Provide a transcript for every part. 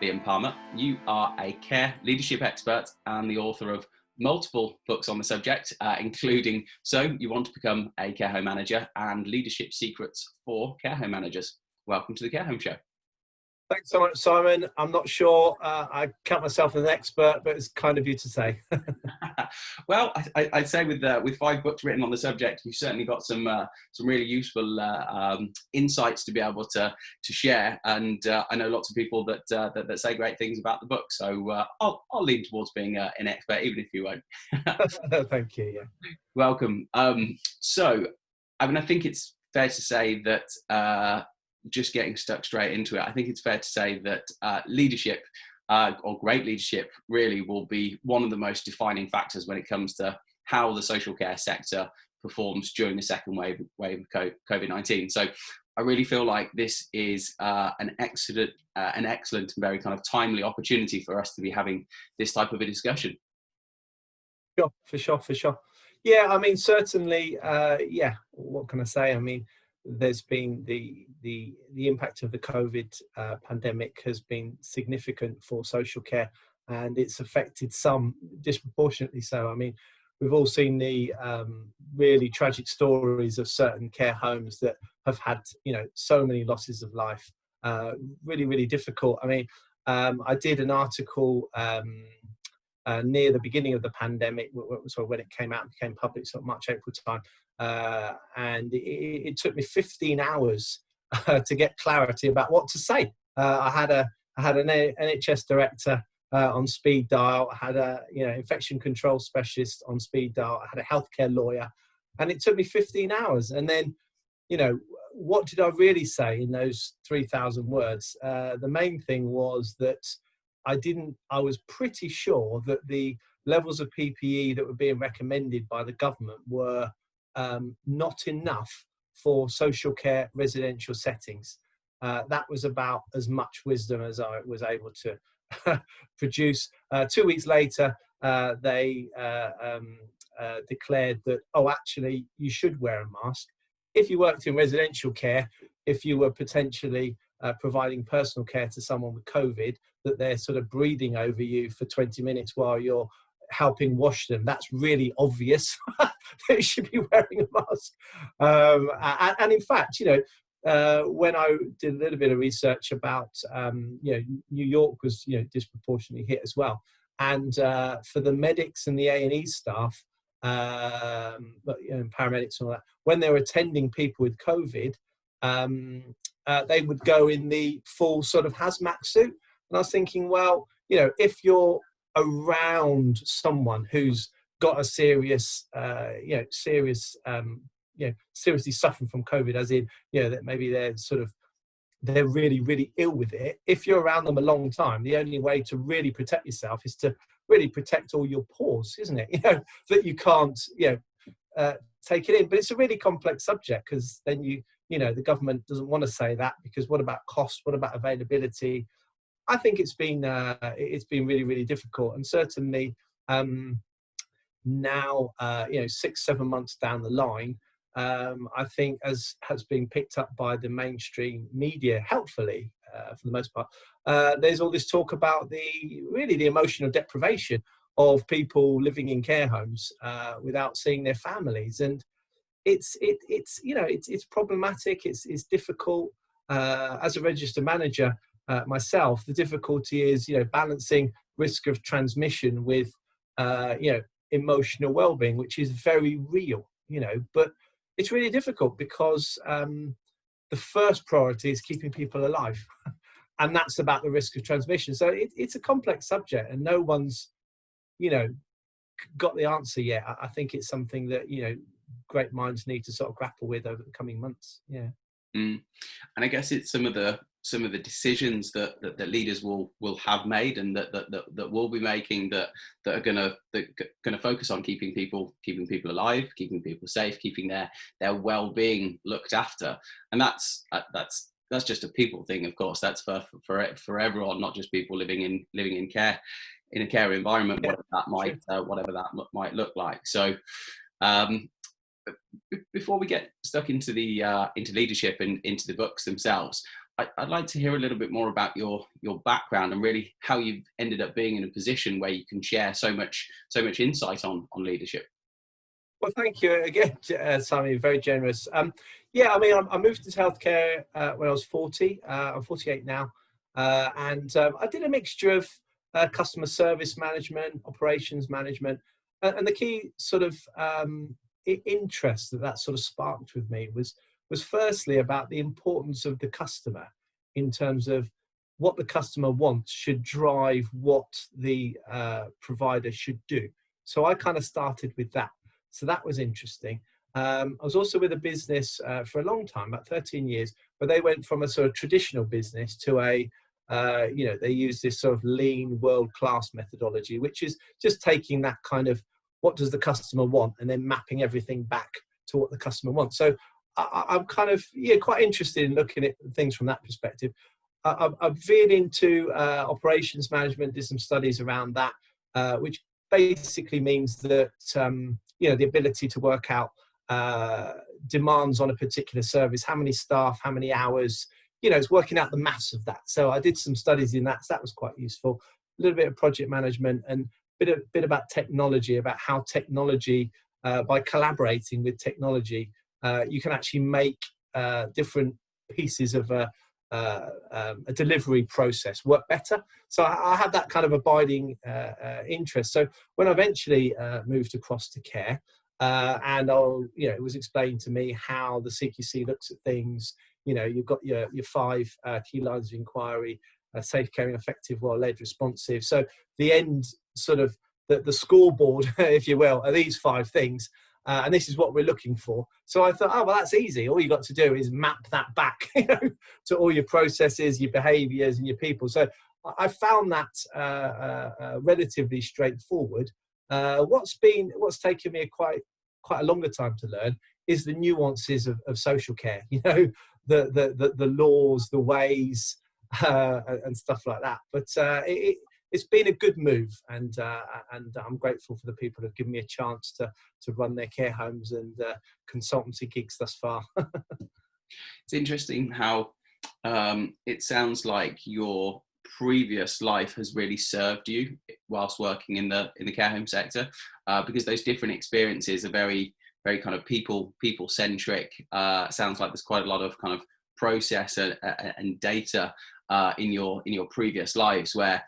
Liam Palmer. You are a care leadership expert and the author of multiple books on the subject, including So You Want to Become a Care Home Manager and Leadership Secrets for Care Home Managers. Welcome to the Care Home Show. Thanks so much, Simon. I'm not sure I count myself as an expert, but it's kind of you to say. Well, I'd say with 5 books written on the subject, you've certainly got some really useful insights to be able to share. And I know lots of people that say great things about the book. So I'll lean towards being an expert, even if you won't. Thank you. Yeah. Welcome. So, I mean, I think it's fair to say that just getting stuck straight into it, I think it's fair to say that leadership or great leadership really will be one of the most defining factors when it comes to how the social care sector performs during the second wave of COVID-19. So I really feel like this is an excellent and very kind of timely opportunity for us to be having this type of a discussion. For sure. Yeah, I mean, certainly, what can I say? I mean, there's been the impact of the COVID pandemic has been significant for social care, and it's affected some disproportionately so. I mean, we've all seen the really tragic stories of certain care homes that have had, so many losses of life. Really difficult. I mean, I did an article near the beginning of the pandemic, so when it came out and became public, sort of March, April time. And it took me 15 hours to get clarity about what to say. I had an NHS director on speed dial. I had a infection control specialist on speed dial. I had a healthcare lawyer, and it took me 15 hours. And then, what did I really say in those 3,000 words? The main thing was that I was pretty sure that the levels of PPE that were being recommended by the government were not enough for social care residential settings. That was about as much wisdom as I was able to produce. 2 weeks later, they declared that, actually, you should wear a mask. If you worked in residential care, if you were potentially providing personal care to someone with COVID, that they're sort of breathing over you for 20 minutes while you're helping wash them, that's really obvious that you should be wearing a mask. And in fact, when I did a little bit of research about, New York was, disproportionately hit as well. And for the medics and the A&E staff, and paramedics and all that, when they were attending people with COVID, they would go in the full sort of hazmat suit. And I was thinking, well, if you're around someone who's got a serious, seriously suffering from COVID, as in, that maybe they're really ill with it. If you're around them a long time, the only way to really protect yourself is to really protect all your pores, isn't it? That you can't, take it in. But it's a really complex subject, because then the government doesn't want to say that, because what about cost? What about availability? I think it's been really difficult, and certainly now 6-7 months down the line, I think, as has been picked up by the mainstream media, helpfully for the most part, there's all this talk about the emotional deprivation of people living in care homes without seeing their families, and it's problematic. It's difficult. As a registered manager myself, the difficulty is balancing risk of transmission with emotional well-being, which is very real. But it's really difficult, because the first priority is keeping people alive, and that's about the risk of transmission. So it's a complex subject, and no one's got the answer yet. I think it's something that great minds need to sort of grapple with over the coming months. And I guess it's some of the decisions that leaders will have made, and that will be making, that are going to focus on keeping people alive, keeping people safe, keeping their well-being looked after. And that's just a people thing, of course. That's for everyone, not just people living in care, in a care environment, whatever that might look like. So before we get stuck into the into leadership and into the books themselves, I'd like to hear a little bit more about your background and really how you've ended up being in a position where you can share so much insight on leadership. Well, thank you again, Simon. Very generous. Yeah, I mean, I moved into healthcare when I was 40. I'm 48 now, and I did a mixture of customer service management, operations management, and the key sort of interest that sort of sparked with me was firstly about the importance of the customer in terms of what the customer wants should drive what the provider should do. So I kind of started with that. So that was interesting. I was also with a business for a long time, about 13 years, but they went from a sort of traditional business to they use this sort of lean world-class methodology, which is just taking that kind of what does the customer want and then mapping everything back to what the customer wants. So I'm kind of quite interested in looking at things from that perspective. I've veered into operations management, did some studies around that, which basically means that the ability to work out demands on a particular service, how many staff, how many hours, it's working out the maths of that. So I did some studies in that, so that was quite useful. A little bit of project management and a bit about technology, about how technology, by collaborating with technology, you can actually make different pieces of a delivery process work better. So I had that kind of abiding interest. So when I eventually moved across to care, and it was explained to me how the CQC looks at things. You've got your 5 key lines of inquiry: safe, caring, effective, well-led, responsive. So the end sort of the scoreboard, if you will, are these 5 things. And this is what we're looking for. So I thought, well, that's easy. All you got to do is map that back, to all your processes, your behaviours, and your people. So I found that relatively straightforward. What's taken me quite a longer time to learn is the nuances of social care. The laws, the ways, and stuff like that. But it's been a good move, and I'm grateful for the people who've given me a chance to run their care homes and consultancy gigs thus far. It's interesting how it sounds like your previous life has really served you whilst working in the care home sector, because those different experiences are very kind of people centric. Sounds like there's quite a lot of kind of process and data in your previous lives, where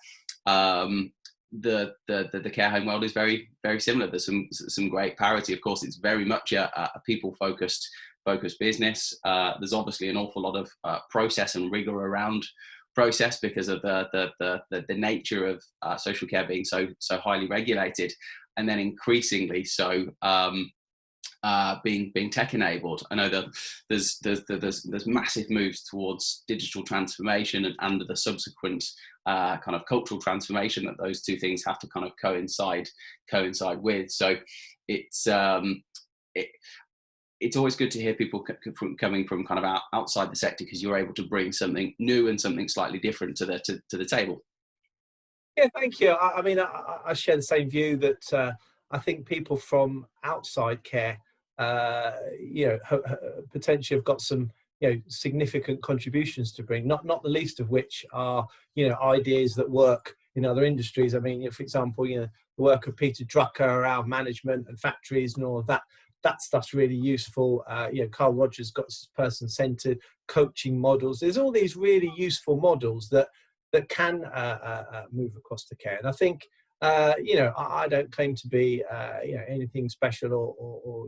the care home world is very similar. There's some great parity. Of course, it's very much a people focused business. There's obviously an awful lot of process and rigor around process because of the nature of social care being so highly regulated, and then increasingly so being tech enabled. I know that there's massive moves towards digital transformation and the subsequent kind of cultural transformation that those two things have to kind of coincide with. So it's always good to hear people coming from kind of outside the sector, because you're able to bring something new and something slightly different to the table. Yeah, thank you. I mean, I share the same view that I think people from outside care, potentially have got some, significant contributions to bring. Not the least of which are, ideas that work in other industries. I mean, for example, the work of Peter Drucker around management and factories and all of that. That stuff's really useful. Carl Rogers got his person-centered coaching models. There's all these really useful models that can move across to care. And I think, I don't claim to be, anything special or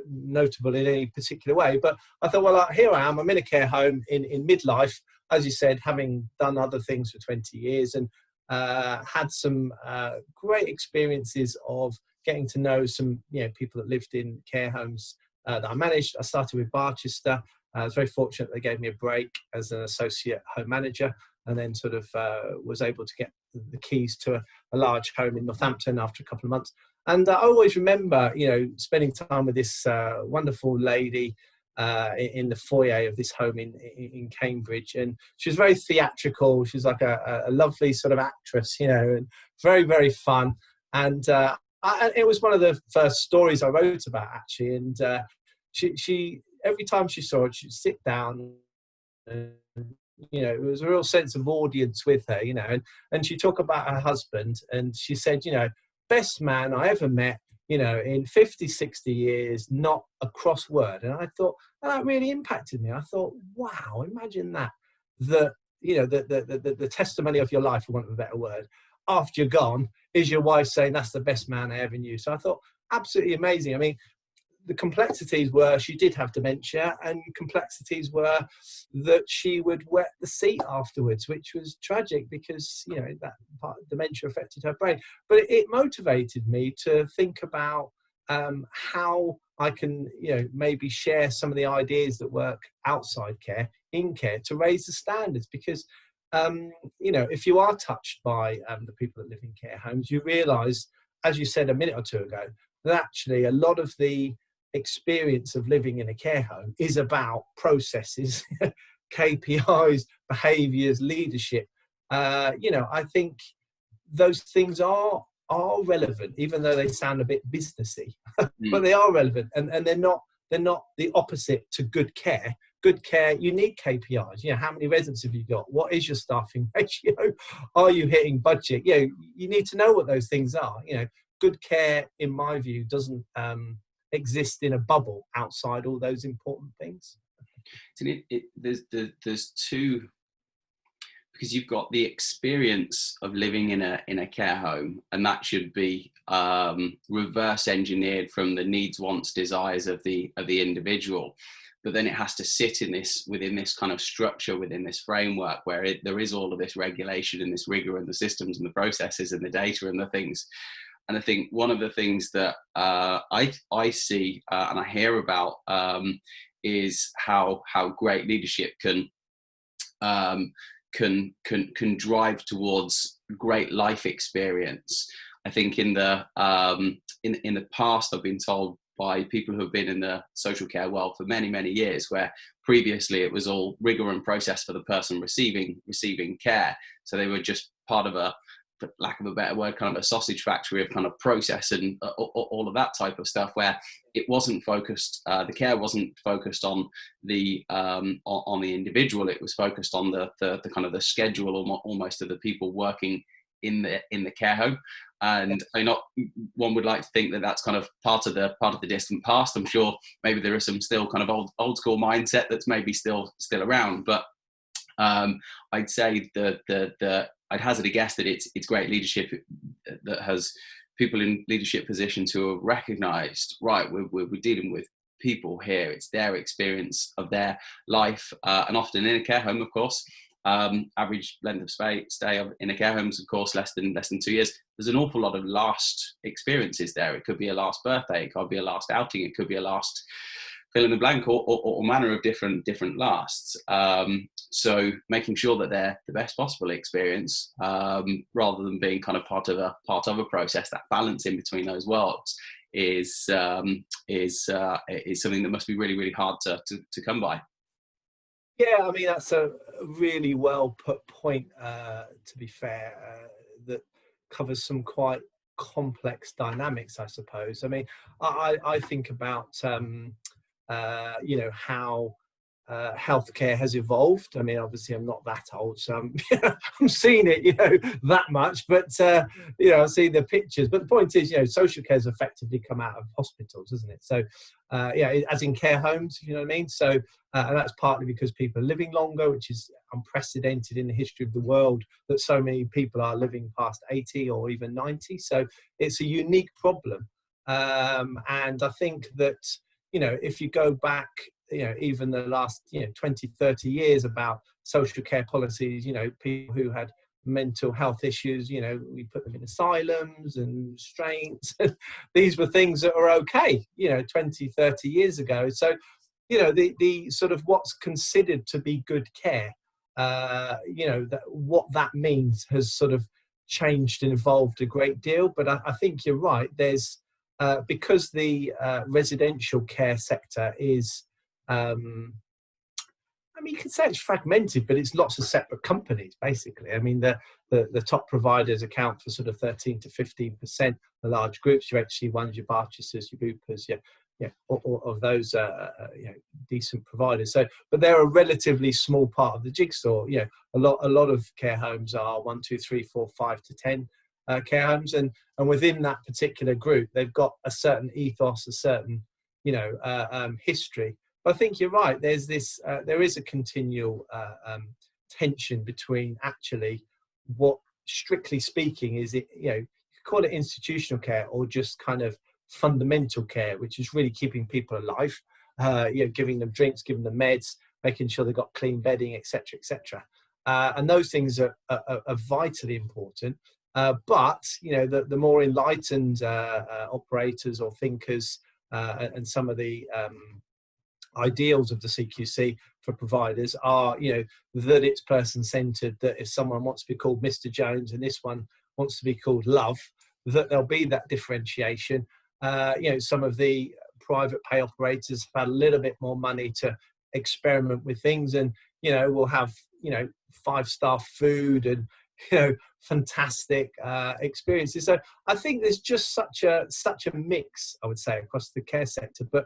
notable in any particular way. But I thought, well, here I am. I'm in a care home in midlife, as you said, having done other things for 20 years and had some great experiences of getting to know some people that lived in care homes that I managed. I started with Barchester. I was very fortunate they gave me a break as an associate home manager, and then sort of was able to get the keys to a large home in Northampton after a couple of months. And I always remember, spending time with this wonderful lady in the foyer of this home in Cambridge. And she was very theatrical. She was like a lovely sort of actress, and very, very fun. And it was one of the first stories I wrote about, actually. And she every time she saw it, she'd sit down And, you know, it was a real sense of audience with her, you know, and she talked about her husband, and she said, you know, best man I ever met, you know, in 50, 60 years, not a cross word. And I thought, and that really impacted me. I thought, wow, imagine that, that, you know, the testimony of your life, for want of a better word, after you're gone, is your wife saying that's the best man I ever knew. So I thought, absolutely amazing. I mean, the complexities were she did have dementia, and complexities were that she would wet the seat afterwards, which was tragic because, you know, that part of dementia affected her brain. But it motivated me to think about how I can, you know, maybe share some of the ideas that work outside care, in care, to raise the standards. Because you know, if you are touched by the people that live in care homes, you realise, as you said a minute or two ago, that actually a lot of the experience of living in a care home is about processes, KPIs, behaviours, leadership. You know, I think those things are relevant, even though they sound a bit businessy, but they are relevant, and they're not the opposite to good care. Good care, you need KPIs. You know, how many residents have you got? What is your staffing ratio? Are you hitting budget? You know, you need to know what those things are. You know, good care, in my view, doesn't exist in a bubble outside all those important things. So there's two, because you've got the experience of living in a care home, and that should be reverse engineered from the needs, wants, desires of the individual. But then it has to sit within this kind of structure, within this framework where there is all of this regulation and this rigor and the systems and the processes and the data and the things. And I think one of the things that I see and I hear about is how great leadership can drive towards great life experience. I think in the past, I've been told by people who have been in the social care world for many, many years, where previously it was all rigor and process for the person receiving care. So they were just part of a, for lack of a better word, kind of a sausage factory of kind of process and all of that type of stuff, where it wasn't focused, the care wasn't focused on the individual. It was focused on the kind of the schedule almost of the people working in the care home. And I know one would like to think that that's kind of part of the distant past. I'm sure maybe there is some still kind of old school mindset that's maybe still around, but I'd say that I'd hazard a guess that it's great leadership that has people in leadership positions who are recognised, right, we're dealing with people here. It's their experience of their life, and often in a care home, of course. Average length of stay in a care home is, of course, less than 2 years. There's an awful lot of last experiences there. It could be a last birthday, it could be a last outing, it could be a last fill in the blank, or manner of different lasts. So making sure that they're the best possible experience, rather than being kind of part of a process. That balance in between those worlds is something that must be really, really hard to come by. Yeah, I mean, that's a really well put point, to be fair, that covers some quite complex dynamics, I suppose. I mean, I think about, you know, how healthcare has evolved. I mean, obviously I'm not that old, so I'm seeing it, you know, that much, but you know, I see the pictures. But the point is, you know, social care has effectively come out of hospitals, isn't it? So yeah, as in care homes, if you know what I mean. So and that's partly because people are living longer, which is unprecedented in the history of the world, that so many people are living past 80 or even 90. So it's a unique problem, and I think that, you know, if you go back, you know, even the last, you know, 20, 30 years about social care policies, you know, people who had mental health issues, you know, we put them in asylums and restraints. These were things that were okay, you know, 20, 30 years ago. So, you know, the sort of what's considered to be good care, you know, that what that means has sort of changed and evolved a great deal. But I think you're right. There's, because the residential care sector is, I mean, you can say it's fragmented, but it's lots of separate companies, basically. I mean, the top providers account for sort of 13 to 15%. The large groups, your HC1s, your Barcheses, your Bupas, your or of those decent providers. So, but they're a relatively small part of the jigsaw. A lot of care homes are 1, 2, 3, 4, 5 to 10 care homes, and within that particular group, they've got a certain ethos, a certain history. But I think you're right. There's this. There is a continual tension between actually what, strictly speaking, is it. You call it institutional care or just kind of fundamental care, which is really keeping people alive. Giving them drinks, giving them meds, making sure they've got clean bedding, etc., etc. And those things are vitally important. But the more enlightened operators or thinkers and some of the ideals of the CQC for providers are, that it's person-centered, that if someone wants to be called Mr. Jones and this one wants to be called Love, that there'll be that differentiation. Some of the private pay operators have had a little bit more money to experiment with things, and we'll have 5-star food and fantastic experiences. So I think there's just such a mix, I would say, across the care sector. But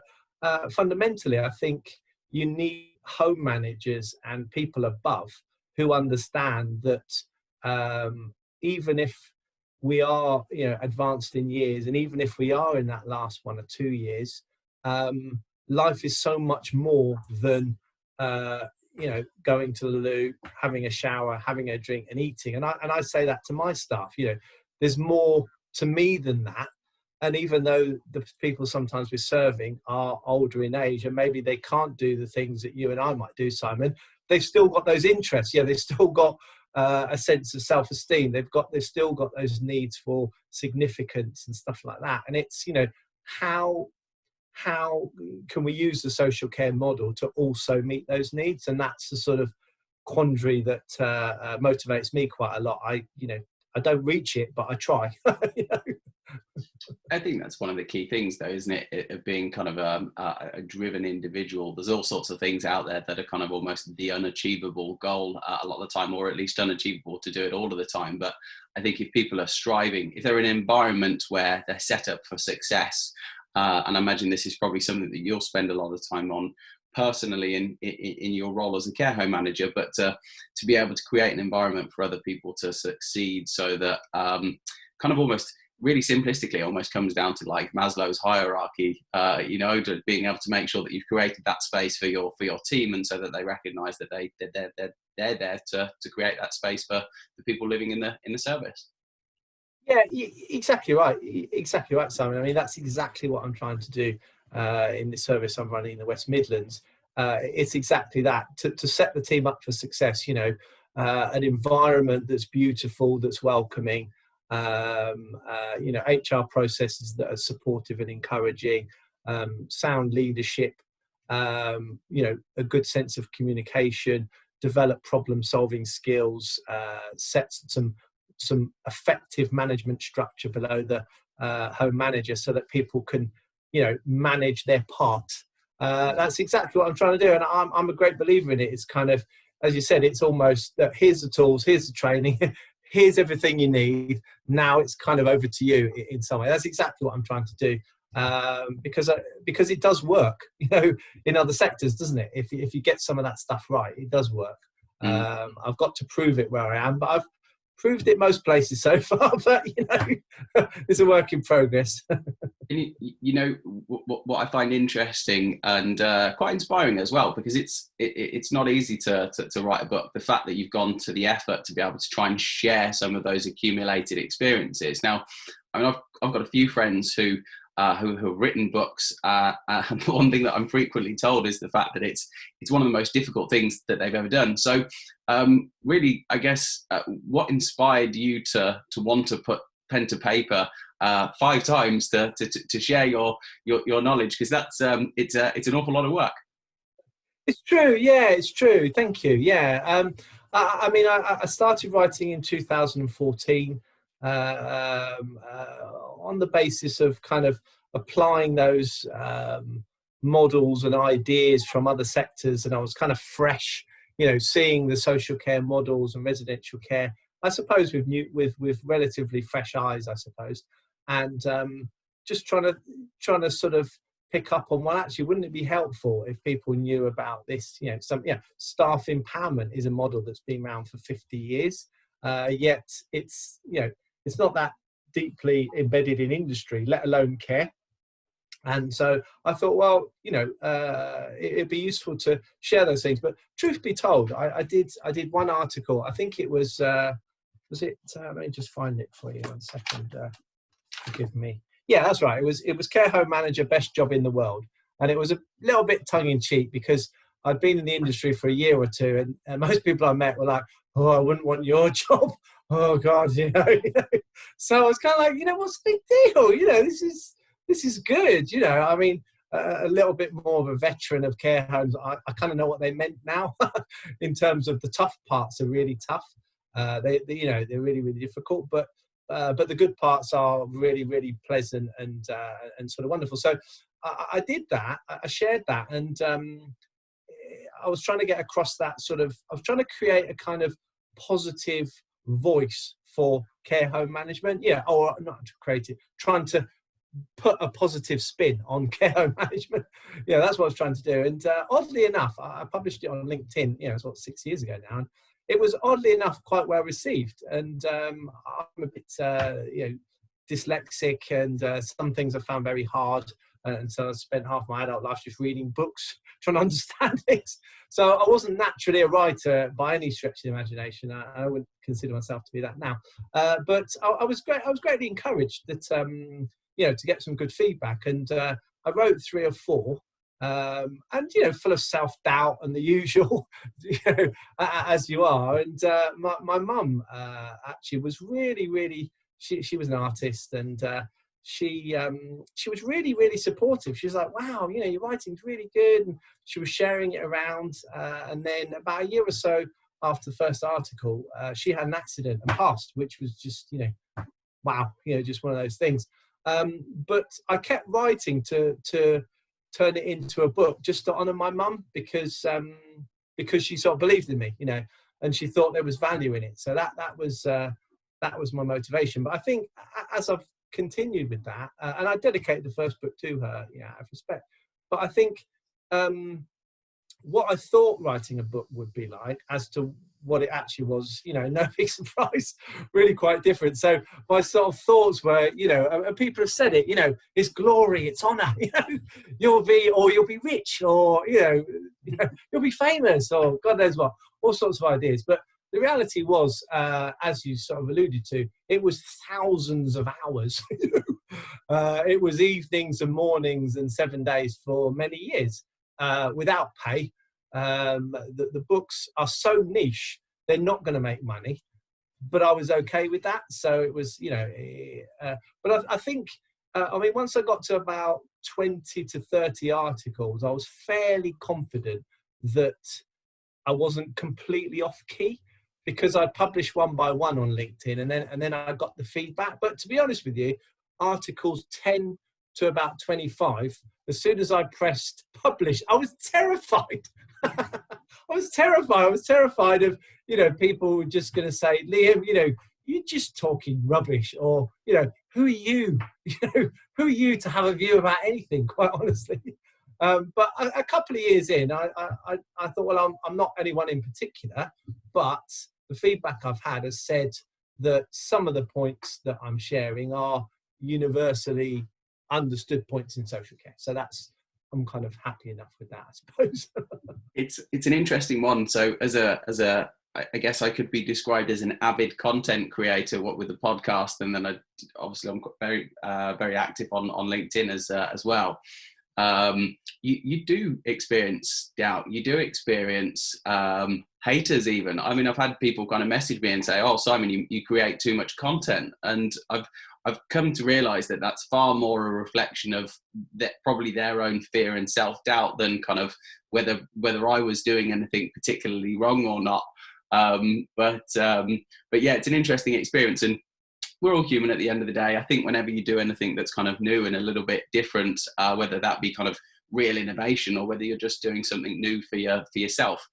fundamentally, I think you need home managers and people above who understand that even if we are advanced in years, and even if we are in that last 1 or 2 years, life is so much more than going to the loo, having a shower, having a drink and eating. And I say that to my staff, there's more to me than that. And even though the people sometimes we're serving are older in age and maybe they can't do the things that you and I might do, Simon, they've still got those interests. They've still got a sense of self-esteem. They've still got those needs for significance and stuff like that. And it's, how can we use the social care model to also meet those needs? And that's the sort of quandary that motivates me quite a lot. I don't reach it, but I try. I think that's one of the key things, though, isn't it? Of being kind of a driven individual. There's all sorts of things out there that are kind of almost the unachievable goal a lot of the time, or at least unachievable to do it all of the time. But I think if people are striving, if they're in an environment where they're set up for success, and I imagine this is probably something that you'll spend a lot of time on personally in your role as a care home manager, but to be able to create an environment for other people to succeed, so that kind of almost really simplistically almost comes down to like Maslow's hierarchy, to being able to make sure that you've created that space for your team, and so that they recognise that they're there to create that space for the people living in the service. Yeah, exactly right, Simon. I mean, that's exactly what I'm trying to do in the service I'm running in the West Midlands. It's exactly that, to set the team up for success. An environment that's beautiful, that's welcoming. HR processes that are supportive and encouraging, sound leadership, a good sense of communication, develop problem-solving skills, set some effective management structure below the home manager, so that people can, manage their part. That's exactly what I'm trying to do, and I'm a great believer in it. It's kind of, as you said, it's almost that here's the tools, here's the training, here's everything you need. Now it's kind of over to you in some way. That's exactly what I'm trying to do, because it does work, in other sectors, doesn't it? If you get some of that stuff right, it does work. I've got to prove it where I am, but I've proved it most places so far. But it's a work in progress. What I find interesting and quite inspiring as well, because it's not easy to write a book. The fact that you've gone to the effort to be able to try and share some of those accumulated experiences. Now, I mean, I've got a few friends who have written books, and one thing that I'm frequently told is the fact that it's one of the most difficult things that they've ever done. So, really, I guess, what inspired you to want to put pen to paper 5 times to share your knowledge? Because that's it's an awful lot of work. It's true. Yeah, it's true. Thank you. Yeah. I mean, I started writing in 2014 on the basis of kind of applying those models and ideas from other sectors, and I was kind of fresh, seeing the social care models and residential care, I suppose, with relatively fresh eyes, I suppose, and just trying to sort of pick up on, well, actually, wouldn't it be helpful if people knew about this? Staff empowerment is a model that's been around for 50 years, yet it's not that deeply embedded in industry, let alone care. And so I thought, well, it'd be useful to share those things. But truth be told, I did one article. I think it was let me just find it for you 1 second. Forgive me. Yeah, that's right. It was Care Home Manager, Best Job in the World. And it was a little bit tongue in cheek because I'd been in the industry for a year or two, and most people I met were like, oh, I wouldn't want your job. Oh God, So I was kind of like, what's the big deal? This is good. I mean, a little bit more of a veteran of care homes. I kind of know what they meant now in terms of the tough parts are really tough. They're really, really difficult, but the good parts are really, really pleasant and sort of wonderful. So I did that. I shared that, and I was trying to get across that I was trying to create a kind of positive voice for care home management. Yeah, or not to create it, trying to put a positive spin on care home management. Yeah, that's what I was trying to do. And oddly enough, I published it on LinkedIn. It's 6 years ago now. And it was oddly enough quite well received. And I'm a bit, dyslexic, and some things I found very hard. And so I spent half my adult life just reading books, trying to understand things. So I wasn't naturally a writer by any stretch of the imagination. I wouldn't consider myself to be that now. But I was greatly encouraged that to get some good feedback. And I wrote 3 or 4. And full of self-doubt and the usual, as you are. And my mum actually was really, really. She was an artist, and she was really, really supportive. She was like, "Wow, your writing's really good," and she was sharing it around. And then about a year or so after the first article, she had an accident and passed, which was just wow, just one of those things. But I kept writing to turn it into a book just to honour my mum, because she sort of believed in me, and she thought there was value in it. So that was my motivation. But I think as I've continued with that, and I dedicated the first book to her, out of respect. But I think what I thought writing a book would be like, as to what it actually was, no big surprise, really quite different. So my sort of thoughts were, and people have said it, it's glory, it's honour, you'll be rich, or, you'll be famous, or God knows what, all sorts of ideas. But the reality was, as you sort of alluded to, it was thousands of hours. It was evenings and mornings and 7 days for many years, without pay. The books are so niche, they're not going to make money, but I was okay with that. So it was, but I think, once I got to about 20 to 30 articles, I was fairly confident that I wasn't completely off key, because I published one by one on LinkedIn, and then I got the feedback. But to be honest with you, articles 10 to about 25, as soon as I pressed publish, I was terrified. I was terrified of, people were just going to say, Liam, you're just talking rubbish, or, who are you? Who are you to have a view about anything, quite honestly? But a couple of years in, I thought, well, I'm not anyone in particular, but the feedback I've had has said that some of the points that I'm sharing are universally understood points in social care. So I'm kind of happy enough with that, I suppose. It's an interesting one. So I guess I could be described as an avid content creator, what with the podcast, and then I'm very very active on LinkedIn as well. You do experience doubt. You do experience haters even. I've had people kind of message me and say, "Oh, Simon, you create too much content," and I've come to realise that that's far more a reflection of probably their own fear and self-doubt than kind of whether I was doing anything particularly wrong or not. But yeah, it's an interesting experience, and we're all human at the end of the day. I think whenever you do anything that's kind of new and a little bit different, whether that be kind of real innovation or whether you're just doing something new for yourself,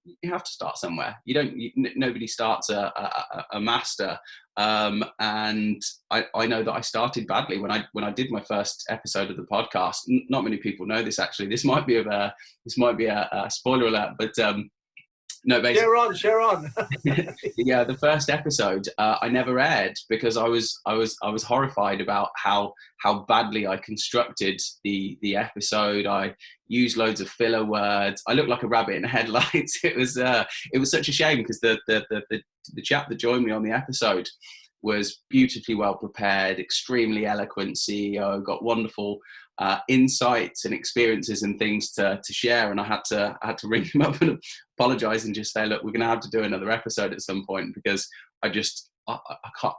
you have to start somewhere. You don't. Nobody starts a master. And I know that I started badly when I did my first episode of the podcast. Not many people know this, actually. This might be a spoiler alert, but no, basically, share on. yeah, the first episode I never aired because I was horrified about how badly I constructed the episode. I used loads of filler words. I looked like a rabbit in headlights. It was such a shame because the chap that joined me on the episode was beautifully well prepared, extremely eloquent CEO, got wonderful insights and experiences and things to share, and I had to ring him up and apologize and just say, look, we're going to have to do another episode at some point because I can't.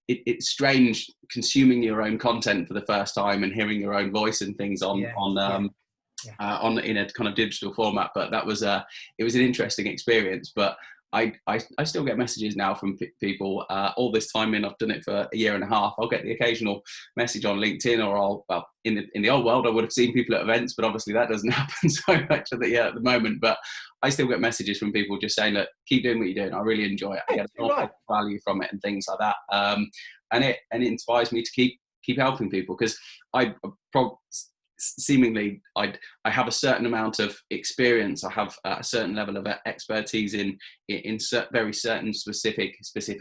It's strange consuming your own content for the first time and hearing your own voice and things in a kind of digital format. But that was it was an interesting experience. But I still get messages now from people all this time in. I've done it for a year and a half. I'll get the occasional message on LinkedIn, or in the old world I would have seen people at events, but obviously that doesn't happen so much at the moment. But I still get messages from people just saying, look, keep doing what you're doing. I really enjoy it. I get a lot of value from it and things like that. And it inspires me to keep helping people, because seemingly I have a certain amount of experience. I have a certain level of expertise in very certain specific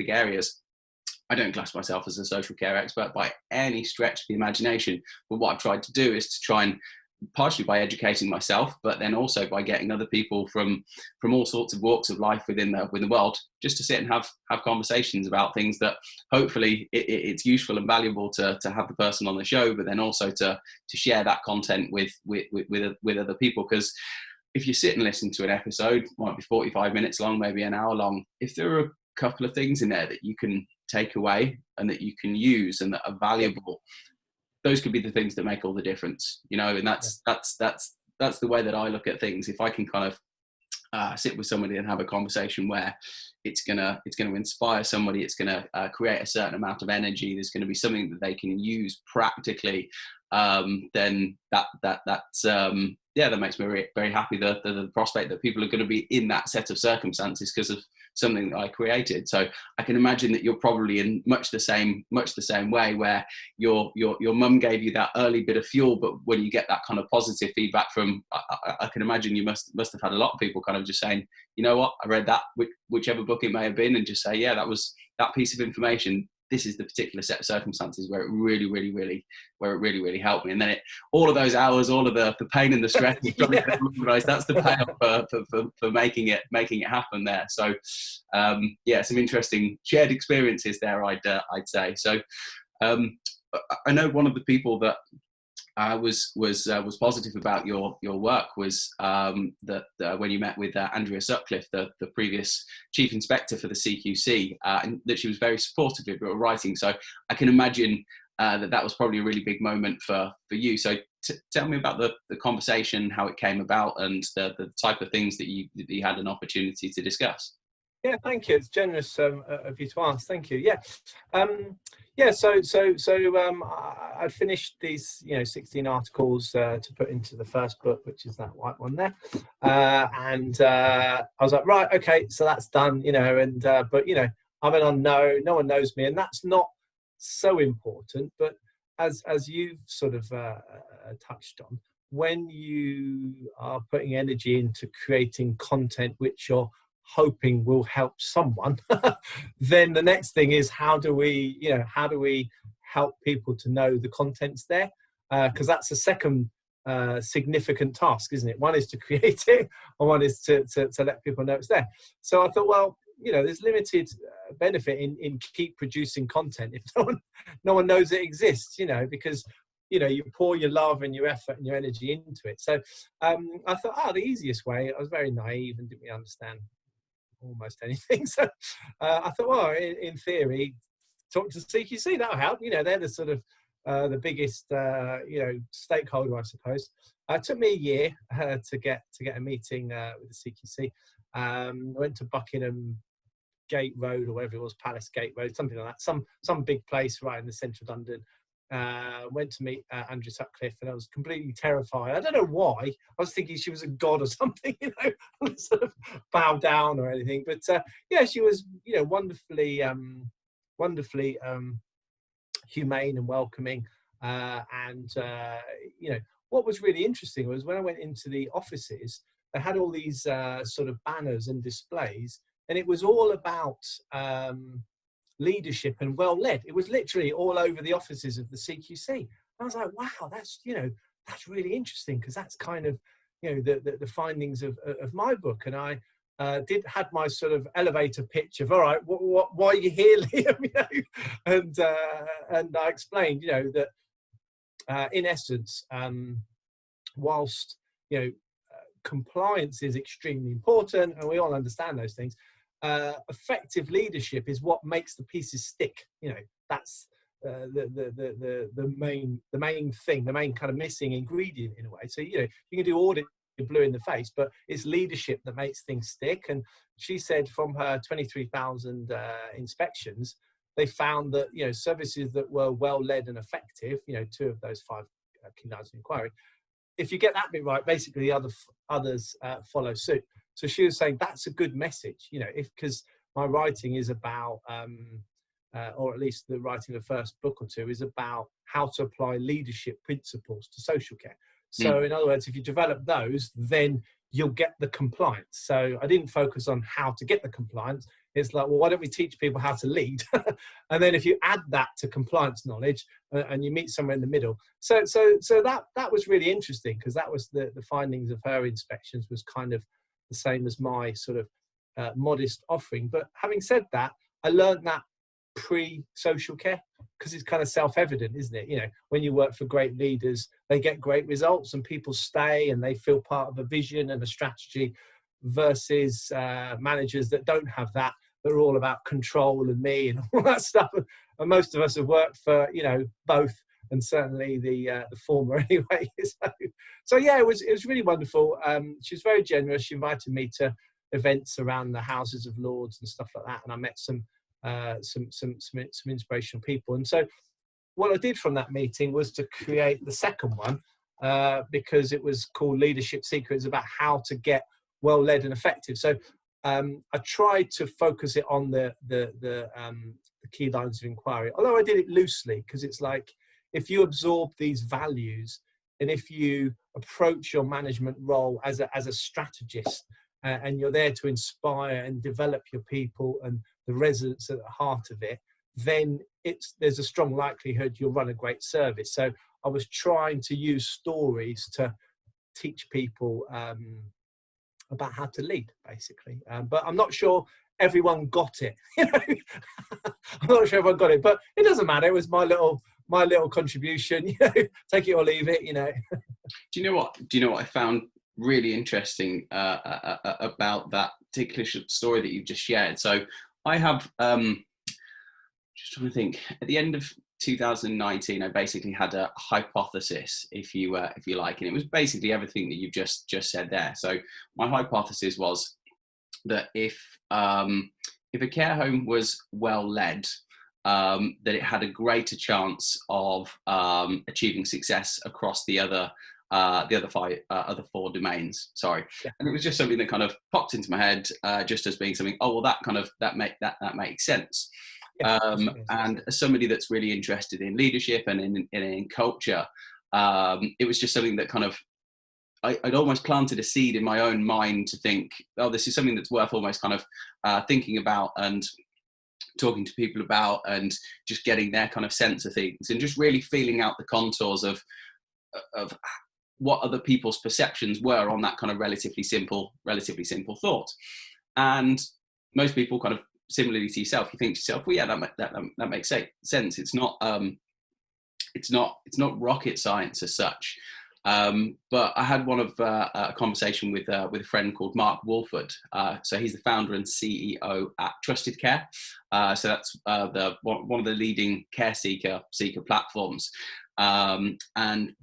areas. I don't class myself as a social care expert by any stretch of the imagination, but what I've tried to do is to try and, partially by educating myself, but then also by getting other people from all sorts of walks of life within the world, just to sit and have conversations about things that hopefully it's useful and valuable to have the person on the show, but then also to share that content with other people. Because if you sit and listen to an episode, it might be 45 minutes long, maybe an hour long, if there are a couple of things in there that you can take away and that you can use and that are valuable, those could be the things that make all the difference, and that's the way that I look at things. If I can kind of sit with somebody and have a conversation where it's gonna inspire somebody, it's gonna create a certain amount of energy, there's gonna be something that they can use practically, then that makes me very, very happy. The prospect that people are going to be in that set of circumstances because of something that I created. So I can imagine that you're probably in much the same way, where your mum gave you that early bit of fuel, but when you get that kind of positive feedback from, I can imagine you must have had a lot of people kind of just saying, you know what, I read that, whichever book it may have been, and just say, yeah, that was that piece of information. This is the particular set of circumstances where it really, really, really helped me. And then all of those hours, all of the pain and the stress, that's the payoff for making it happen there. So, some interesting shared experiences there, I'd say. So, I know one of the people that was positive about your work was that when you met with Andreas, the previous chief inspector for the CQC, and that she was very supportive of your writing. So I can imagine that was probably a really big moment for you. So tell me about the conversation, how it came about, and the type of things that you had an opportunity to discuss. Yeah, thank you. It's generous of you to ask. Thank you. So I'd finished these 16 articles to put into the first book, which is that white one there, and I was like, right, okay, so that's done, but I'm an unknown, no one knows me, and that's not so important. But as you've sort of touched on, when you are putting energy into creating content which you're hoping will help someone, then the next thing is how do we help people to know the content's there, because that's a second significant task, isn't it? One is to create it, and one is to let people know it's there. So I thought, well, there's limited benefit in keep producing content if no one knows it exists, because you pour your love and your effort and your energy into it. So I thought, the easiest way, I was very naive and didn't really understand almost anything. So I thought, well, in theory, talk to CQC, that'll help. They're the sort of the biggest stakeholder, I suppose. It took me a year to get a meeting with the CQC. Went to Buckingham Gate Road, or whatever it was, Palace Gate Road, something like that, some big place right in the centre of London. went to meet Andrew Sutcliffe, and I was completely terrified. I don't know why. I was thinking she was a god or something, sort of bow down or anything. But yeah, she was, wonderfully, wonderfully humane and welcoming. What was really interesting was when I went into the offices, they had all these sort of banners and displays, and it was all about leadership and well led. It was literally all over the offices of the CQC. I was like, wow, that's really interesting, because that's kind of the findings of my book. And I had my sort of elevator pitch of, all right, why are you here, Liam? And I explained that in essence, whilst compliance is extremely important, and we all understand those things, effective leadership is what makes the pieces stick. That's the main thing, the main kind of missing ingredient in a way. So you can do audit, you're blue in the face, but it's leadership that makes things stick. And she said from her 23,000 inspections, they found that services that were well led and effective, 2 of those 5 key lines of inquiry, if you get that bit right, basically the others follow suit. So she was saying that's a good message, because my writing is about, or at least the writing of the first book or 2 is about how to apply leadership principles to social care. So in other words, if you develop those, then you'll get the compliance. So I didn't focus on how to get the compliance. It's like, well, why don't we teach people how to lead? And then if you add that to compliance knowledge and you meet somewhere in the middle. So that was really interesting, because that was the findings of her inspections was kind of the same as my sort of modest offering. But having said that, I learned that pre-social care, because it's kind of self-evident, isn't it? When you work for great leaders, they get great results and people stay and they feel part of a vision and a strategy, versus managers that don't have that. They're all about control and me and all that stuff. And most of us have worked for, both, and certainly the former anyway. So yeah, it was really wonderful. She was very generous. She invited me to events around the Houses of Lords and stuff like that, and I met some inspirational people. And so what I did from that meeting was to create the second one, because it was called Leadership Secrets, about how to get well led and effective. So I tried to focus it on the key lines of inquiry, although I did it loosely, because it's like, if you absorb these values and if you approach your management role as a strategist, and you're there to inspire and develop your people and the residents at the heart of it, then there's a strong likelihood you'll run a great service. So I was trying to use stories to teach people about how to lead, basically. But I'm not sure everyone got it. I'm not sure everyone got it, but it doesn't matter. It was my little contribution. Take it or leave it. Do you know what I found really interesting about that particular story that you've just shared? So I have just trying to think. At the end of 2019, I basically had a hypothesis, if you like, and it was basically everything that you've just said there. So my hypothesis was that if a care home was well led, that it had a greater chance of achieving success across the other 4 domains. Sorry, Yeah. And it was just something that kind of popped into my head, just as being something. Oh well, that makes sense. Yeah, and as somebody that's really interested in leadership and in culture, it was just something that kind of I'd almost planted a seed in my own mind to think, oh, this is something that's worth almost kind of thinking about and talking to people about, and just getting their kind of sense of things, and just really feeling out the contours of what other people's perceptions were on that kind of relatively simple thought. And most people kind of, similarly to yourself, you think to yourself, well, yeah, that makes sense. It's not rocket science as such. But I had a conversation with a friend called Mark Wolford. So he's the founder and CEO at Trusted Care. So that's one of the leading care seeker platforms. And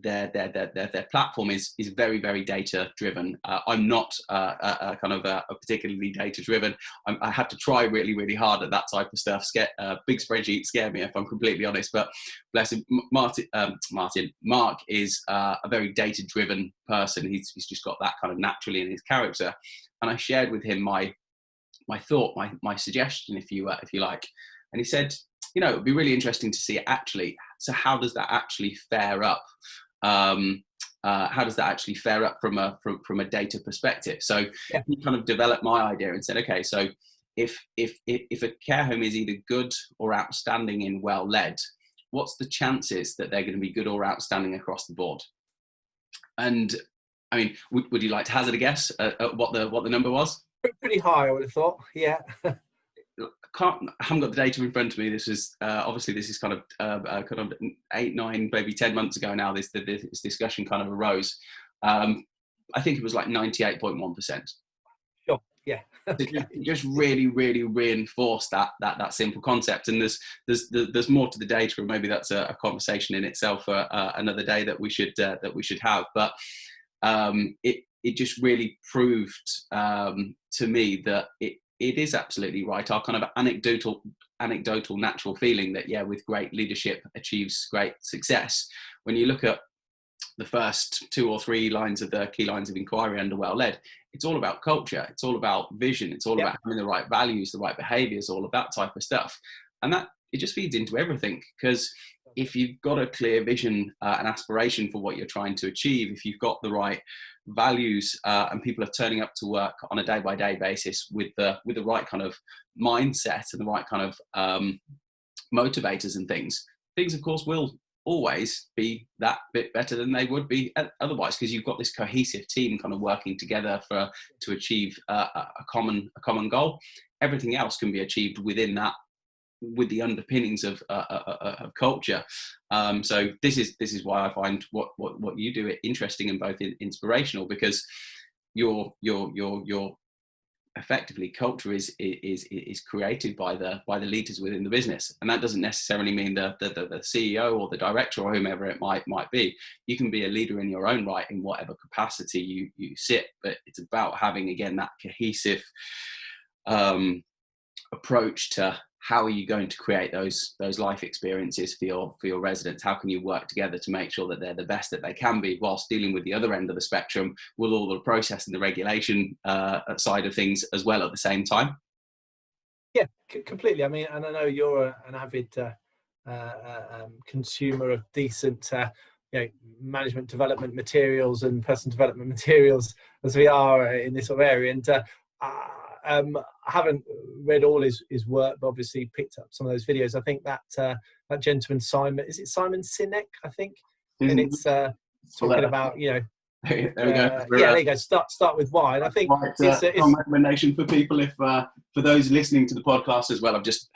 their platform is very, very data driven. I'm not a particularly data driven. I have to try really, really hard at that type of stuff. Big spreadsheets scare me, if I'm completely honest. But bless him, Mark is a very data driven person. He's just got that kind of naturally in his character. And I shared with him my thought, my suggestion, if you like. And he said, you know, it'd be really interesting to see actually. So how does that actually fare up? How does that actually fare up from a data perspective? So he kind of developed my idea and said, okay, so if a care home is either good or outstanding in well led, what's the chances that they're going to be good or outstanding across the board? And I mean, would you like to hazard a guess at what the number was? Pretty high, I would have thought. Yeah. I haven't got the data in front of me. This is obviously this is kind of 8, 9, maybe 10 months ago now. This discussion kind of arose. I think it was like 98.1%. Sure. Yeah. Okay. Just really, really reinforce that simple concept. And there's more to the data, and maybe that's a conversation in itself for another day that we should have. But it just really proved to me that it is absolutely right. Our kind of anecdotal natural feeling that, yeah, with great leadership achieves great success. When you look at the first 2 or 3 lines of the key lines of inquiry under well led, it's all about culture. It's all about vision. It's all about having the right values, the right behaviors, all of that type of stuff. And that it just feeds into everything, because if you've got a clear vision and aspiration for what you're trying to achieve, if you've got the right values and people are turning up to work on a day-by-day basis with the right kind of mindset and the right kind of motivators and things of course will always be that bit better than they would be otherwise, because you've got this cohesive team kind of working together to achieve a common goal. Everything else can be achieved within that, with the underpinnings of culture. So this is why I find what you do interesting and both inspirational, because your effectively culture is created by the leaders within the business, and that doesn't necessarily mean the CEO or the director or whomever it might be. You can be a leader in your own right in whatever capacity you sit, but it's about having, again, that cohesive approach to how are you going to create those life experiences for your residents? How can you work together to make sure that they're the best that they can be, whilst dealing with the other end of the spectrum with all the process and the regulation side of things as well at the same time? Yeah, completely. I mean, and I know you're an avid consumer of decent management development materials and personal development materials, as we are in this sort of area. And I haven't read all his work, but obviously picked up some of those videos. I think that gentleman, Simon, is it Simon Sinek, I think? And it's talking about, there we go. there you go. Start with why. And I think it's a recommendation for people. If for those listening to the podcast as well, I've just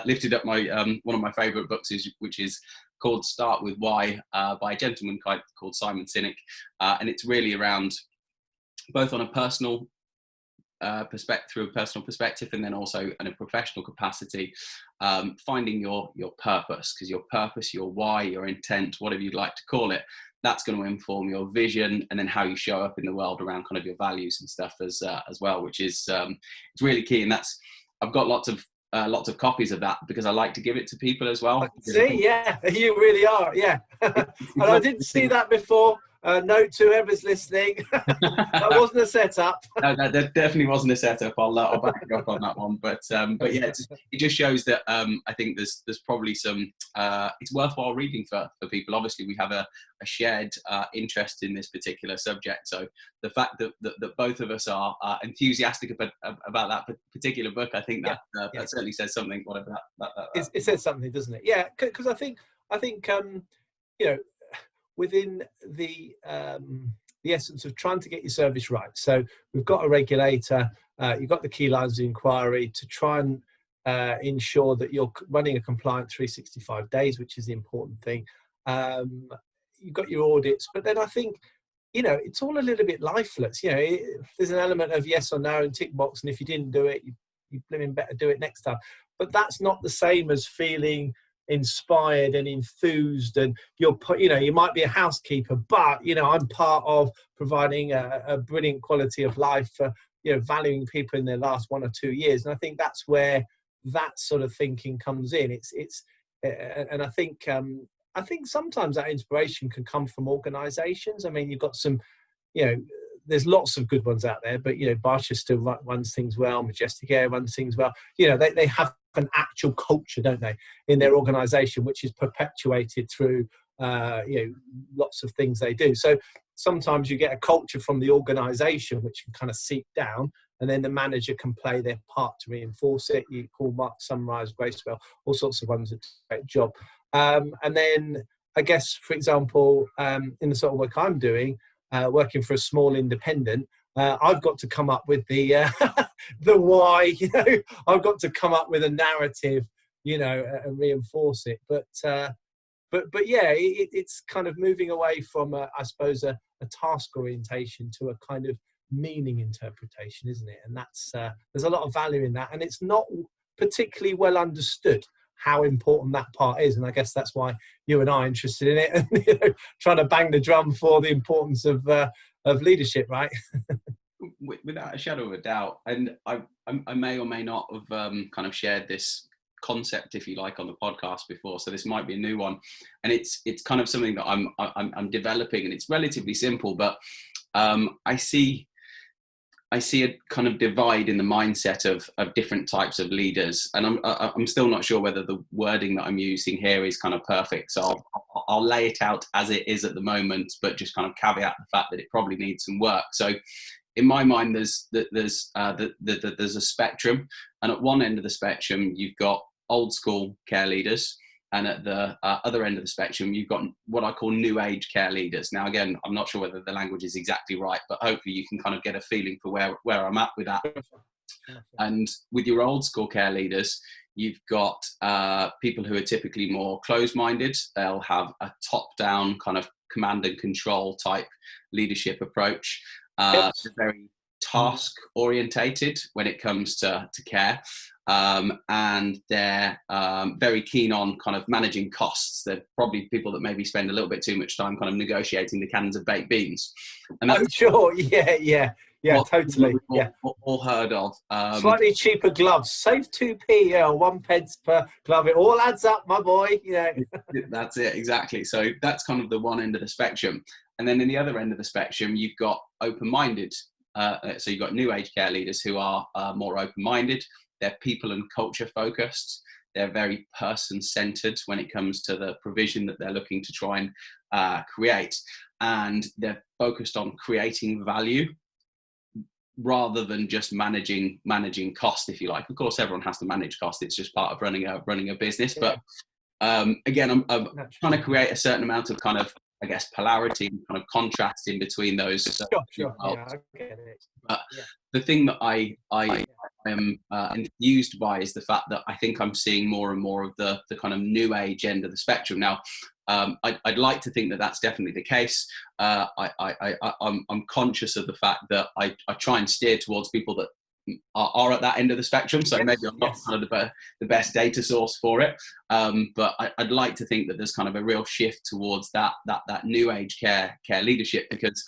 lifted up my one of my favourite books, which is called Start With Why by a gentleman called Simon Sinek, and it's really around both on a personal through a personal perspective, and then also in a professional capacity, finding your purpose, because your purpose, your why, your intent, whatever you'd like to call it, that's going to inform your vision, and then how you show up in the world around kind of your values and stuff as well, which is it's really key. And that's, I've got lots of copies of that because I like to give it to people as well. See, yeah, you really are, yeah. And I didn't see that before. Note to whoever's listening, that wasn't a setup. No, that definitely wasn't a setup. I'll back it up on that one. But yeah, it just shows that I think there's probably some. It's worthwhile reading for people. Obviously, we have a shared interest in this particular subject. So the fact that both of us are enthusiastic about that particular book, I think that certainly says something. Whatever that. It says something, doesn't it? Yeah, because I think within the essence of trying to get your service right. So we've got a regulator, you've got the key lines of inquiry to try and ensure that you're running a compliant 365 days, which is the important thing. You've got your audits, but then I think, it's all a little bit lifeless. There's an element of yes or no and tick box, and if you didn't do it, you blooming better do it next time. But that's not the same as feeling inspired and enthused, and you might be a housekeeper, but I'm part of providing a brilliant quality of life for valuing people in their last 1 or 2 years. And I think that's where that sort of thinking comes in. And I think sometimes that inspiration can come from organizations. I mean, you've got some, there's lots of good ones out there, but Barchester runs things well, Majestic Air runs things well. They have an actual culture, don't they, in their organization, which is perpetuated through lots of things they do. So sometimes you get a culture from the organization which can kind of seep down, and then the manager can play their part to reinforce it. You call Mark Sunrise, Gracewell, all sorts of ones that do a great job. And then I guess, for example, in the sort of work I'm doing, working for a small independent, I've got to come up with the the why. I've got to come up with a narrative, and reinforce it. But yeah, it's kind of moving away from, I suppose, a task orientation to a kind of meaning interpretation, isn't it? And that's there's a lot of value in that, and it's not particularly well understood how important that part is. And I guess that's why you and I are interested in it, and trying to bang the drum for the importance of leadership, right? Without a shadow of a doubt. And I may or may not have kind of shared this concept, if you like, on the podcast before, so this might be a new one, and it's kind of something that I'm developing, and it's relatively simple, but I see a kind of divide in the mindset of different types of leaders, and I'm still not sure whether the wording that I'm using here is kind of perfect, so I'll lay it out as it is at the moment, but just kind of caveat the fact that it probably needs some work. So in my mind, there's a spectrum, and at one end of the spectrum you've got old school care leaders, and at the other end of the spectrum you've got what I call new age care leaders. Now again, I'm not sure whether the language is exactly right, but hopefully you can kind of get a feeling for where I'm at with that. And with your old school care leaders, you've got people who are typically more closed-minded. They'll have a top-down kind of command and control type leadership approach. They're very task orientated when it comes to care, and they're very keen on kind of managing costs. They're probably people that maybe spend a little bit too much time kind of negotiating the cans of baked beans. And that's sure, yeah, totally. Yeah, all heard of. Slightly cheaper gloves, save 2p, 1 pence per glove. It all adds up, my boy. That's it, exactly. So that's kind of the one end of the spectrum, and then in the other end of the spectrum, you've got open-minded. So you've got new age care leaders who are more open-minded. They're people and culture focused. They're very person-centered when it comes to the provision that they're looking to try and create. And they're focused on creating value rather than just managing cost, if you like. Of course, everyone has to manage cost. It's just part of running a business. Yeah. But again, I'm trying to create a certain amount of kind of, I guess, polarity and kind of contrast in between those. Sure. Yeah, I get it. But the thing that I am enthused by is the fact that I think I'm seeing more and more of the kind of new age end of the spectrum. Now, I'd like to think that that's definitely the case. I'm conscious of the fact that I try and steer towards people that are at that end of the spectrum, so maybe I'm not kind of the best data source for it, but I'd like to think that there's kind of a real shift towards that new age care leadership, because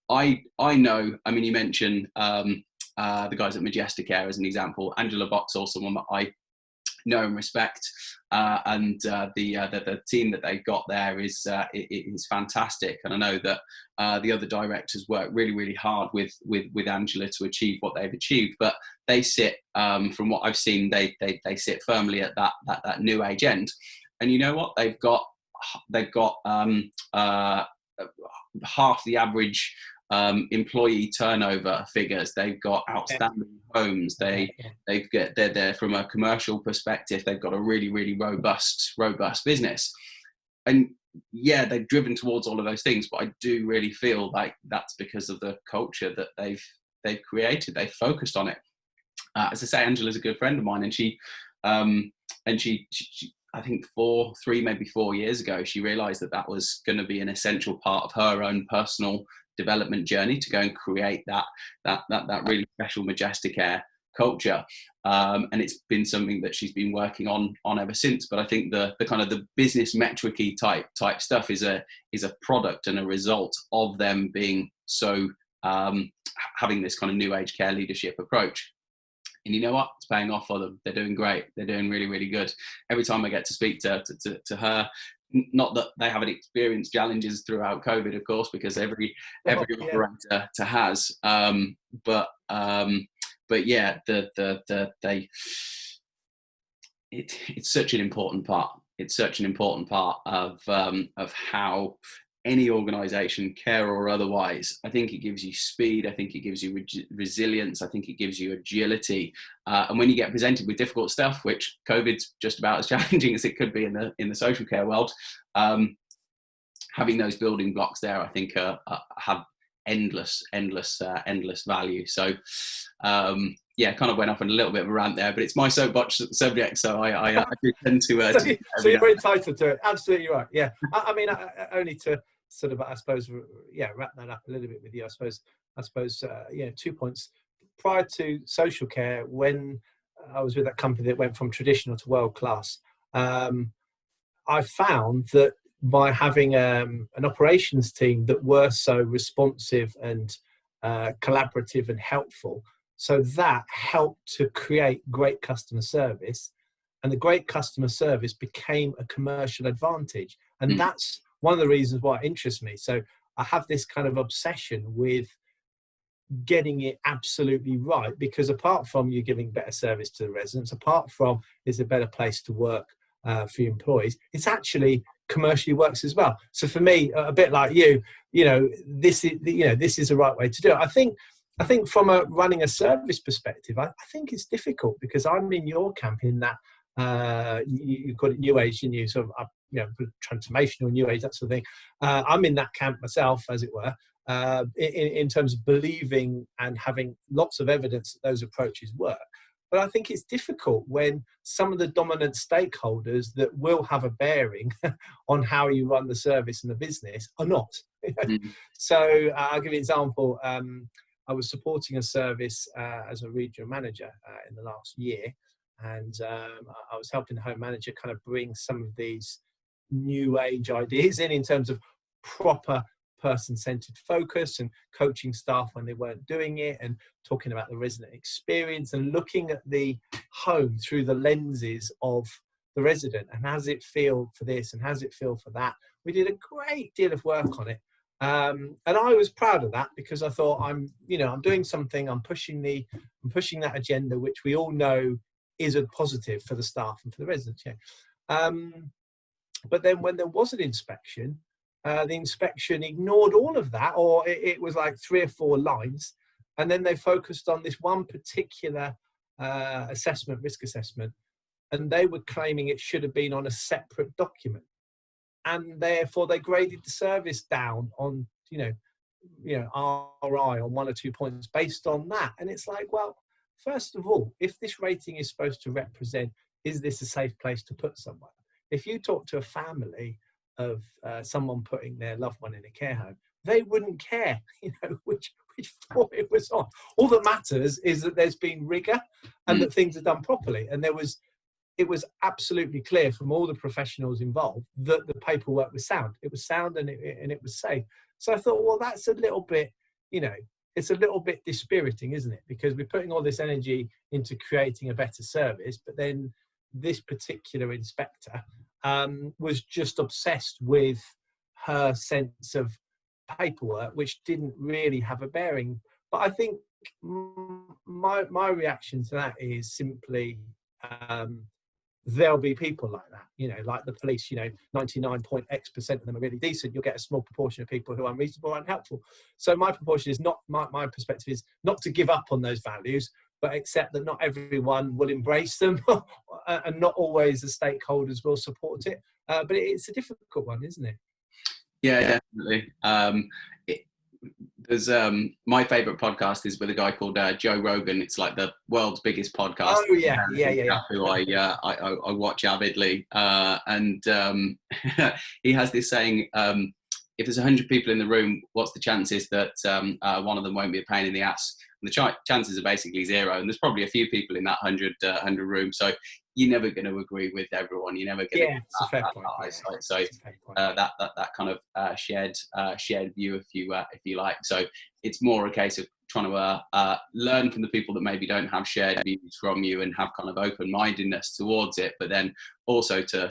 I know, I mean, you mentioned the guys at Majestic Air as an example. Angela Boxall, someone that I know and respect, and the team that they've got there is fantastic, and I know that the other directors work really hard with Angela to achieve what they've achieved, but they sit, from what I've seen, they sit firmly at that new age end. And you know what, they've got half the average employee turnover figures. They've got outstanding homes. They're from a commercial perspective, they've got a really robust business. And yeah, they've driven towards all of those things, but I do really feel like that's because of the culture that they've created. They've focused on it. As I say, Angela's a good friend of mine, and she I think 4 years ago, she realized that was going to be an essential part of her own personal development journey, to go and create that really special Majestic Air culture. And it's been something that she's been working on ever since. But I think the kind of the business metricy type stuff is a product and a result of them being so having this kind of new age care leadership approach. And you know what? It's paying off for them. They're doing great. They're doing really, really good. Every time I get to speak to her, not that they haven't experienced challenges throughout COVID, of course, because every operator has. But yeah, it's such an important part. It's such an important part of how any organization, care or otherwise, I think it gives you speed. I think it gives you resilience. I think it gives you agility. And when you get presented with difficult stuff, which COVID's just about as challenging as it could be in the social care world, having those building blocks there, I think have endless value. So yeah, kind of went off on a little bit of a rant there, but it's my soapbox subject, so I do tend to. So you're entitled to it. Absolutely right. Yeah, I mean, only to sort of, I suppose, yeah, wrap that up a little bit with you. I suppose, yeah, 2 points. Prior to social care, when I was with that company that went from traditional to world class, I found that by having an operations team that were so responsive and collaborative and helpful, so that helped to create great customer service, and the great customer service became a commercial advantage. And that's one of the reasons why it interests me. So I have this kind of obsession with getting it absolutely right, because apart from you giving better service to the residents, apart from it's a better place to work for your employees, it's actually commercially works as well. So for me, a bit like you know, this is the right way to do it. I think from a running a service perspective, I think it's difficult, because I'm in your camp in that you call it new age, and you sort of transformational new age, that sort of thing. I'm in that camp myself, as it were, in terms of believing and having lots of evidence that those approaches work. But I think it's difficult when some of the dominant stakeholders that will have a bearing on how you run the service and the business are not. So I'll give you an example. I was supporting a service as a regional manager in the last year, and I was helping the home manager kind of bring some of these new age ideas in terms of proper person-centered focus and coaching staff when they weren't doing it, and talking about the resident experience and looking at the home through the lenses of the resident, and how does it feel for this and how does it feel for that. We did a great deal of work on it, and I was proud of that, because I thought I'm doing something, I'm pushing that agenda, which we all know is a positive for the staff and for the residents. But then when there was an inspection, the inspection ignored all of that, or it was like 3 or 4 lines, and then they focused on this one particular risk assessment, and they were claiming it should have been on a separate document, and therefore they graded the service down on RI on 1 or 2 points based on that. And it's like, well, first of all, if this rating is supposed to represent, is this a safe place to put someone? If you talk to a family of someone putting their loved one in a care home, they wouldn't care, which floor it was on. All that matters is that there's been rigor and that things are done properly. And it was absolutely clear from all the professionals involved that the paperwork was sound. It was sound and it was safe. So I thought, well, that's a little bit, it's a little bit dispiriting, isn't it? Because we're putting all this energy into creating a better service, but then this particular inspector was just obsessed with her sense of paperwork, which didn't really have a bearing. But I think my reaction to that is simply there'll be people like that, like the police, 99.x% of them are really decent. You'll get a small proportion of people who are unreasonable and unhelpful. So my proportion is not, my perspective is not to give up on those values, but accept that not everyone will embrace them and not always the stakeholders will support it. But it's a difficult one, isn't it? Yeah, definitely. There's my favorite podcast is with a guy called Joe Rogan. It's like the world's biggest podcast. Oh yeah. Who I watch avidly, and he has this saying: if there's 100 people in the room, what's the chances that one of them won't be a pain in the ass? And the chances are basically zero. And there's probably a few people in that 100 room. So you're never going to agree with everyone. You're never going to it's a fair point. eyesight. So that kind of shared view, if you like. So it's more a case of trying to learn from the people that maybe don't have shared views from you and have kind of open-mindedness towards it, but then also to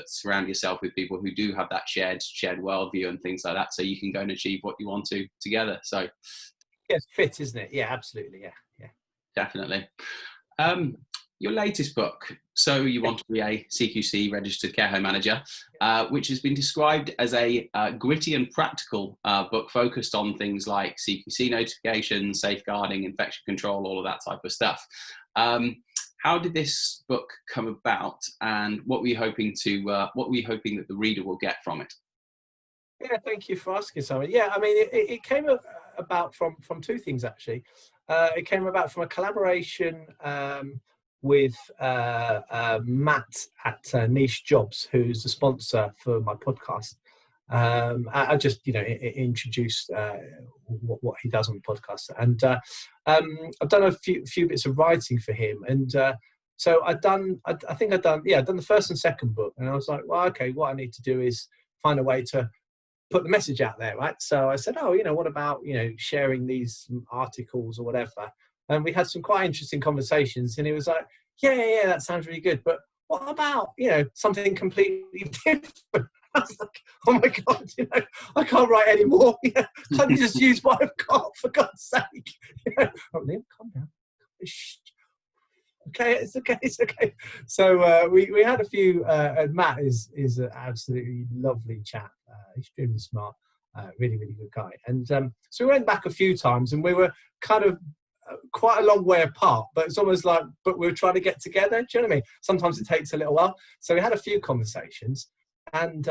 surround yourself with people who do have that shared worldview and things like that, so you can go and achieve what you want to together. So it's fit, isn't it? Yeah, absolutely. Yeah, definitely. Your latest book, So You Want to Be a CQC Registered Care Home Manager, which has been described as a gritty and practical book focused on things like CQC notifications, safeguarding, infection control, all of that type of stuff. How did this book come about, and what were you hoping that the reader will get from it? Yeah, thank you for asking, Simon. Yeah, I mean, it came about from two things, actually. It came about from a collaboration with Matt at Niche Jobs, who's the sponsor for my podcast. I just, introduced what he does on the podcast, and I've done a few bits of writing for him, and so I think I've done the first and second book, and I was like, well, okay, what I need to do is find a way to put the message out there, right? So I said, what about, sharing these articles or whatever? And we had some quite interesting conversations, and he was like, yeah, that sounds really good, but what about, something completely different? I was like, oh my God, I can't write anymore. Can't you just use what I've got, for God's sake? Oh, Liam, calm down. Shh. Okay, it's okay. So we had a few, and Matt is an absolutely lovely chap, extremely smart, really, really good guy. And so we went back a few times, and we were kind of quite a long way apart, but it's almost like, but we were trying to get together. Do you know what I mean? Sometimes it takes a little while. So we had a few conversations, and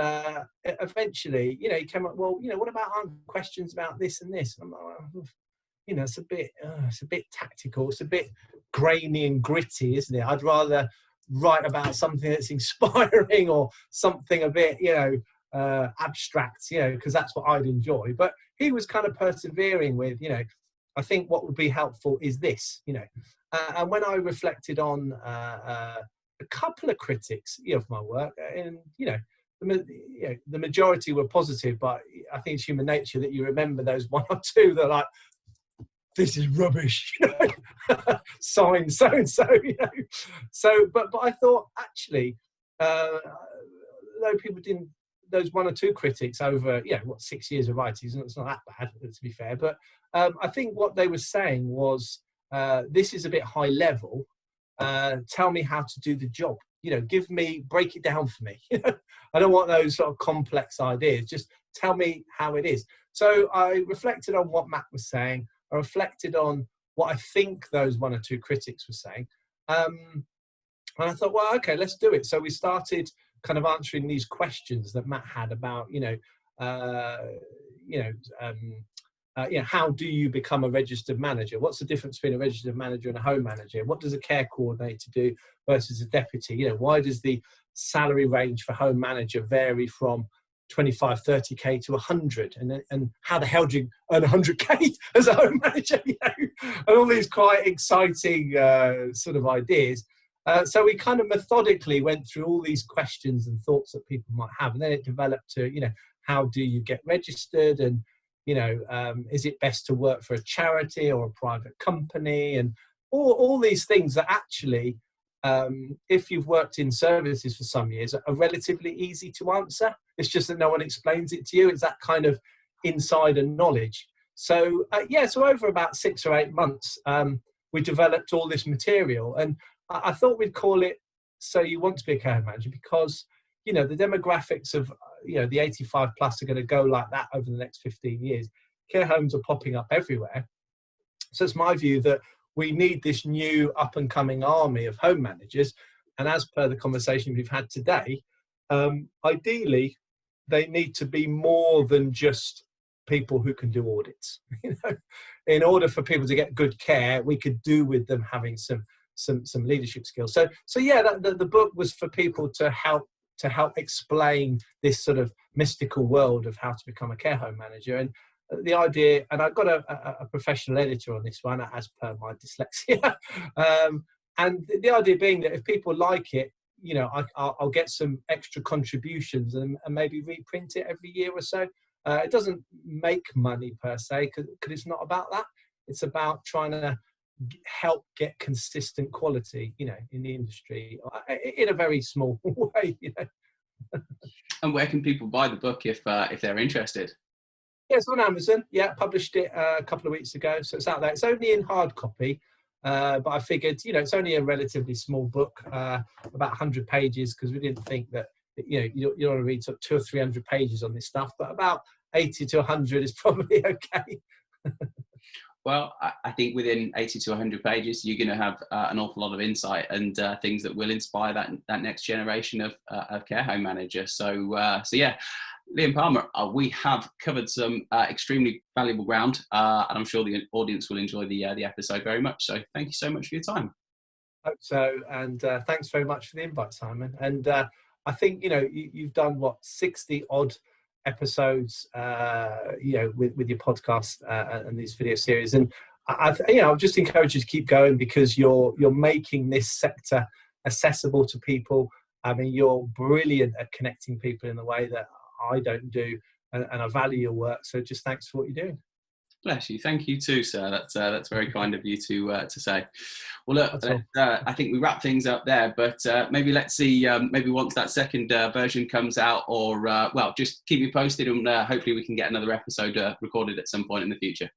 eventually, he came up, well, what about questions about this and this? And I'm like, well, it's a bit tactical. It's a bit grainy and gritty, isn't it? I'd rather write about something that's inspiring or something a bit, abstract, because that's what I'd enjoy. But he was kind of persevering with, I think what would be helpful is this, and when I reflected on a couple of critics of my work, and the majority were positive, but I think it's human nature that you remember those one or two that are like, this is rubbish, sign so and so, So, but I thought, actually, though people didn't, those one or two critics over 6 years of writing, it's not that bad, to be fair, but I think what they were saying was, this is a bit high level, tell me how to do the job, break it down for me. I don't want those sort of complex ideas, just tell me how it is. So I reflected on what Matt was saying. I reflected on what I think those one or two critics were saying, and I thought, well, okay, let's do it. So we started kind of answering these questions that Matt had about, how do you become a registered manager? What's the difference between a registered manager and a home manager? What does a care coordinator do versus a deputy? Why does the salary range for home manager vary from 25, 30k to 100, and how the hell do you earn 100k as a home manager? And all these quite exciting sort of ideas. So we kind of methodically went through all these questions and thoughts that people might have, and then it developed to, how do you get registered, and is it best to work for a charity or a private company, and all these things that actually, if you've worked in services for some years, are relatively easy to answer. It's just that no one explains it to you. It's that kind of insider knowledge. So so over about 6 or 8 months, we developed all this material, and I thought we'd call it So You Want to Be a Care Home Manager, because the demographics of the 85 plus are going to go like that over the next 15 years. Care homes are popping up everywhere. So it's my view that we need this new up and coming army of home managers. And as per the conversation we've had today, ideally, they need to be more than just people who can do audits. In order for people to get good care, we could do with them having some leadership skills. So the book was for people to help explain this sort of mystical world of how to become a care home manager. And the idea, and I've got a professional editor on this one, as per my dyslexia, and the idea being that if people like it, I'll get some extra contributions and maybe reprint it every year or so. It doesn't make money per se, because it's not about that. It's about trying to help get consistent quality, in the industry in a very small way. And where can people buy the book if they're interested? Yeah, it's on Amazon. Yeah, published it a couple of weeks ago, so it's out there. It's only in hard copy, but I figured, it's only a relatively small book, about 100 pages, because we didn't think that, you don't want to read 200 or 300 pages on this stuff, but about 80 to 100 is probably okay. Well, I think within 80 to 100 pages, you're going to have an awful lot of insight and things that will inspire that next generation of care home manager. So yeah, Liam Palmer, we have covered some extremely valuable ground, and I'm sure the audience will enjoy the episode very much. So thank you so much for your time. Hope so, and thanks very much for the invite, Simon. And I think you've done 60 odd episodes, with your podcast and these video series, and I'll just encourage you to keep going, because you're making this sector accessible to people. I mean, you're brilliant at connecting people in the way that I don't do, and I value your work. So just thanks for what you're doing. Bless you. Thank you too, sir. That's very kind of you to say. Well, look, I think we wrap things up there, but maybe let's see, maybe once that second version comes out, or just keep me posted, and hopefully we can get another episode recorded at some point in the future.